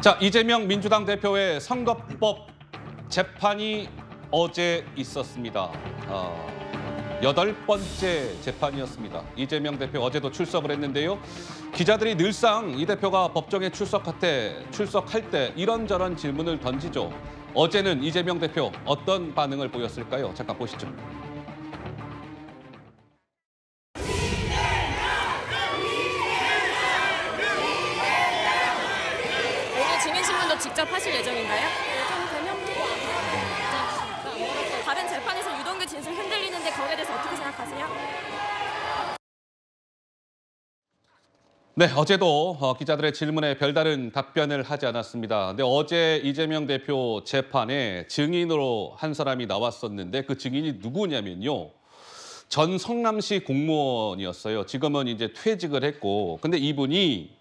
자, 이재명 민주당 대표의 선거법 재판이 어제 있었습니다. 8번째 재판이었습니다. 이재명 대표 어제도 출석을 했는데요. 기자들이 늘상 이 대표가 법정에 출석할 때 이런저런 질문을 던지죠. 어제는 이재명 대표 어떤 반응을 보였을까요? 잠깐 보시죠. 오늘 증인신문도 직접 하실 예정인가요? 다른 재판에서 유동규 진술 흔들리는데 거기에 대해서 어떻게 생각하세요? 네, 어제도 기자들의 질문에 별다른 답변을 하지 않았습니다. 근데 어제 이재명 대표 재판에 증인으로 한 사람이 나왔었는데 그 증인이 누구냐면요. 전 성남시 공무원이었어요. 지금은 이제 퇴직을 했고. 근데 이분이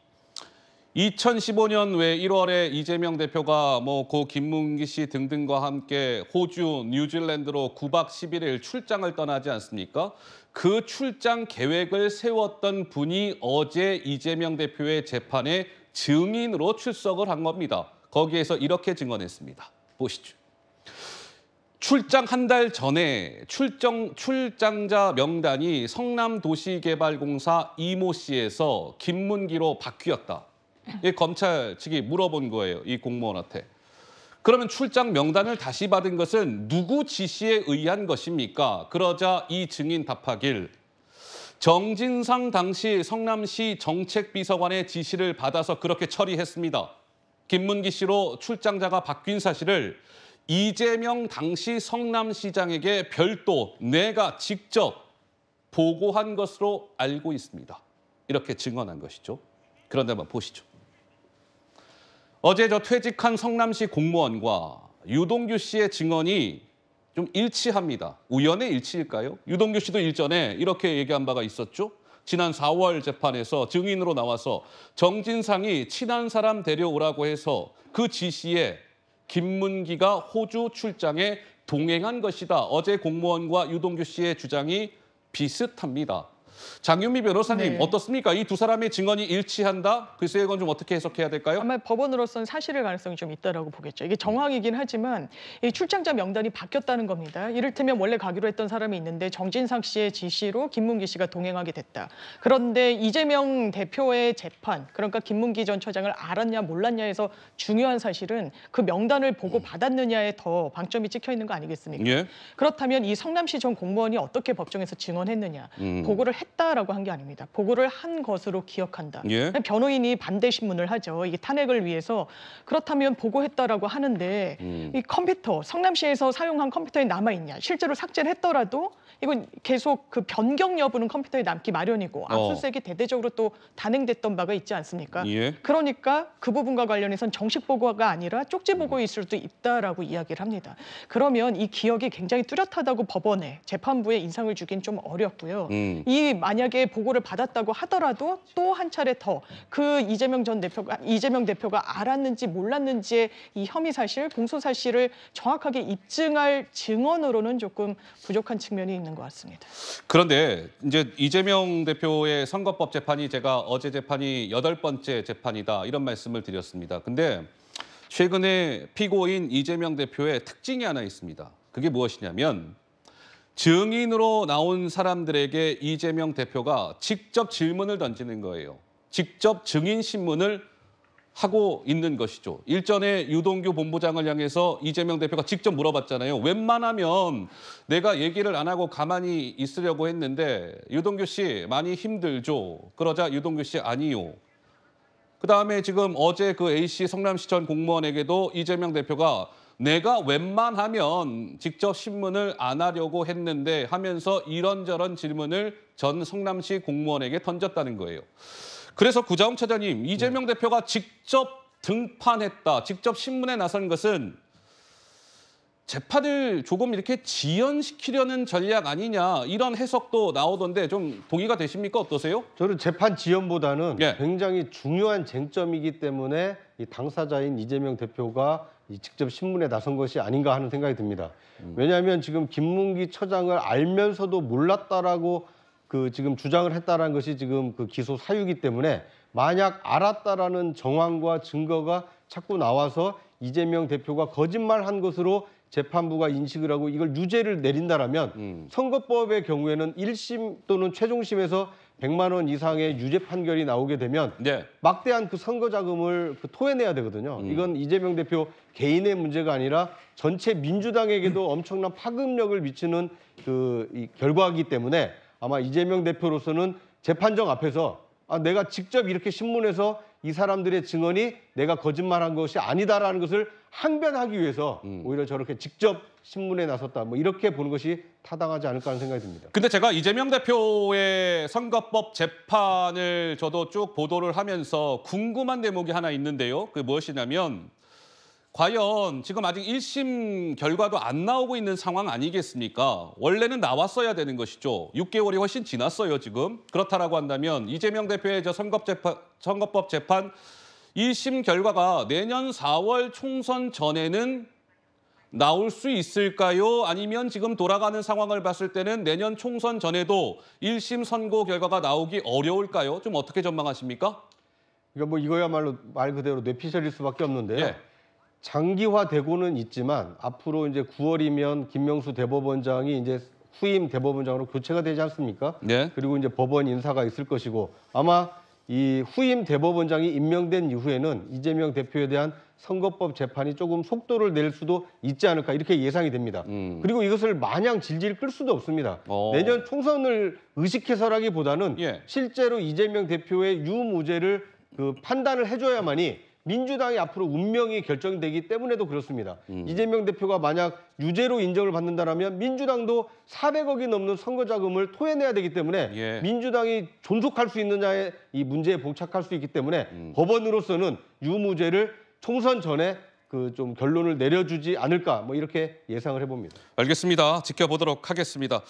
2015년 왜 1월에 이재명 대표가 고 김문기 씨 등등과 함께 호주, 뉴질랜드로 9박 11일 출장을 떠나지 않습니까? 그 출장 계획을 세웠던 분이 어제 이재명 대표의 재판에 증인으로 출석을 한 겁니다. 거기에서 이렇게 증언했습니다. 보시죠. 출장 한 달 전에 출장자 명단이 성남도시개발공사 이모 씨에서 김문기로 바뀌었다. 이 검찰 측이 물어본 거예요, 이 공무원한테. 그러면 출장 명단을 다시 받은 것은 누구 지시에 의한 것입니까? 그러자 이 증인 답하길 정진상 당시 성남시 정책비서관의 지시를 받아서 그렇게 처리했습니다. 김문기 씨로 출장자가 바뀐 사실을 이재명 당시 성남시장에게 별도 내가 직접 보고한 것으로 알고 있습니다. 이렇게 증언한 것이죠. 그런데 한번 보시죠. 어제 퇴직한 성남시 공무원과 유동규 씨의 증언이 좀 일치합니다. 우연의 일치일까요? 유동규 씨도 일전에 이렇게 얘기한 바가 있었죠. 지난 4월 재판에서 증인으로 나와서 정진상이 친한 사람 데려오라고 해서 그 지시에 김문기가 호주 출장에 동행한 것이다. 어제 공무원과 유동규 씨의 주장이 비슷합니다. 장윤미 변호사님, 네. 어떻습니까? 이 두 사람의 증언이 일치한다? 글쎄요, 이건 좀 어떻게 해석해야 될까요? 아마 법원으로서는 사실일 가능성이 좀 있다라고 보겠죠. 이게 정황이긴 하지만 이 출장자 명단이 바뀌었다는 겁니다. 이를테면 원래 가기로 했던 사람이 있는데 정진상 씨의 지시로 김문기 씨가 동행하게 됐다. 그런데 이재명 대표의 재판, 그러니까 김문기 전 처장을 알았냐 몰랐냐에서 중요한 사실은 그 명단을 보고 받았느냐에 더 방점이 찍혀 있는 거 아니겠습니까? 예. 그렇다면 이 성남시 전 공무원이 어떻게 법정에서 증언했느냐. 보고를 했다라고 한 게 아닙니다. 보고를 한 것으로 기억한다. 예. 변호인이 반대 신문을 하죠. 이게 탄핵을 위해서. 그렇다면 보고했다라고 하는데 이 컴퓨터, 성남시에서 사용한 컴퓨터에 남아있냐. 실제로 삭제를 했더라도 이건 계속 그 변경 여부는 컴퓨터에 남기 마련이고 압수수색이 대대적으로 또 단행됐던 바가 있지 않습니까? 예. 그러니까 그 부분과 관련해서는 정식 보고가 아니라 쪽지 보고일 수도 있다라고 이야기를 합니다. 그러면 이 기억이 굉장히 뚜렷하다고 법원에 재판부에 인상을 주긴 좀 어렵고요. 이 만약에 보고를 받았다고 하더라도 또 한 차례 더 그 이재명 대표가 알았는지 몰랐는지의 이 혐의 사실, 공소 사실을 정확하게 입증할 증언으로는 조금 부족한 측면이 있는 것 같습니다. 그런데 이제 이재명 대표의 선거법 재판이 제가 어제 재판이 8번째 재판이다 이런 말씀을 드렸습니다. 근데 최근에 피고인 이재명 대표의 특징이 하나 있습니다. 그게 무엇이냐면 증인으로 나온 사람들에게 이재명 대표가 직접 질문을 던지는 거예요. 직접 증인 신문을 하고 있는 것이죠. 일전에 유동규 본부장을 향해서 이재명 대표가 직접 물어봤잖아요. 웬만하면 내가 얘기를 안 하고 가만히 있으려고 했는데 유동규 씨 많이 힘들죠. 그러자 유동규 씨 아니요. 그다음에 지금 어제 그 A씨 성남시 전 공무원에게도 이재명 대표가 내가 웬만하면 직접 신문을 안 하려고 했는데 하면서 이런저런 질문을 전 성남시 공무원에게 던졌다는 거예요. 그래서 구자홍 차장님, 이재명 대표가 직접 등판했다, 직접 신문에 나선 것은 재판을 조금 이렇게 지연시키려는 전략 아니냐 이런 해석도 나오던데 좀 동의가 되십니까? 어떠세요? 저는 재판 지연보다는 예. 굉장히 중요한 쟁점이기 때문에 이 당사자인 이재명 대표가 직접 신문에 나선 것이 아닌가 하는 생각이 듭니다. 왜냐하면 지금 김문기 처장을 알면서도 몰랐다라고 지금 주장을 했다라는 것이 지금 그 기소 사유이기 때문에 만약 알았다라는 정황과 증거가 자꾸 나와서 이재명 대표가 거짓말한 것으로 재판부가 인식을 하고 이걸 유죄를 내린다라면 선거법의 경우에는 1심 또는 최종심에서 100만 원 이상의 유죄 판결이 나오게 되면 네. 막대한 그 선거 자금을 토해내야 되거든요. 이건 이재명 대표 개인의 문제가 아니라 전체 민주당에게도 엄청난 파급력을 미치는 이 결과이기 때문에 아마 이재명 대표로서는 재판정 앞에서 내가 직접 이렇게 신문에서 이 사람들의 증언이 내가 거짓말한 것이 아니다라는 것을 항변하기 위해서 오히려 저렇게 직접 신문에 나섰다. 뭐 이렇게 보는 것이 타당하지 않을까 하는 생각이 듭니다. 근데 제가 이재명 대표의 선거법 재판을 저도 쭉 보도를 하면서 궁금한 대목이 하나 있는데요. 그게 무엇이냐면 과연 지금 아직 1심 결과도 안 나오고 있는 상황 아니겠습니까? 원래는 나왔어야 되는 것이죠. 6개월이 훨씬 지났어요, 지금. 그렇다라고 한다면 이재명 대표의 저 선거법 재판 1심 결과가 내년 4월 총선 전에는 나올 수 있을까요? 아니면 지금 돌아가는 상황을 봤을 때는 내년 총선 전에도 1심 선고 결과가 나오기 어려울까요? 좀 어떻게 전망하십니까? 그러니까 뭐 이거야말로 말 그대로 뇌피셜일 수밖에 없는데요. 예. 장기화되고는 있지만 앞으로 이제 9월이면 김명수 대법원장이 이제 후임 대법원장으로 교체가 되지 않습니까? 네. 그리고 이제 법원 인사가 있을 것이고 아마 이 후임 대법원장이 임명된 이후에는 이재명 대표에 대한 선거법 재판이 조금 속도를 낼 수도 있지 않을까 이렇게 예상이 됩니다. 그리고 이것을 마냥 질질 끌 수도 없습니다. 내년 총선을 의식해서라기보다는 예. 실제로 이재명 대표의 유무죄를 판단을 해줘야만이 민주당이 앞으로 운명이 결정되기 때문에도 그렇습니다. 이재명 대표가 만약 유죄로 인정을 받는다면 민주당도 400억이 넘는 선거 자금을 토해내야 되기 때문에 예. 민주당이 존속할 수 있느냐의 이 문제에 봉착할 수 있기 때문에 법원으로서는 유무죄를 총선 전에 좀 결론을 내려주지 않을까 뭐 이렇게 예상을 해봅니다. 알겠습니다. 지켜보도록 하겠습니다.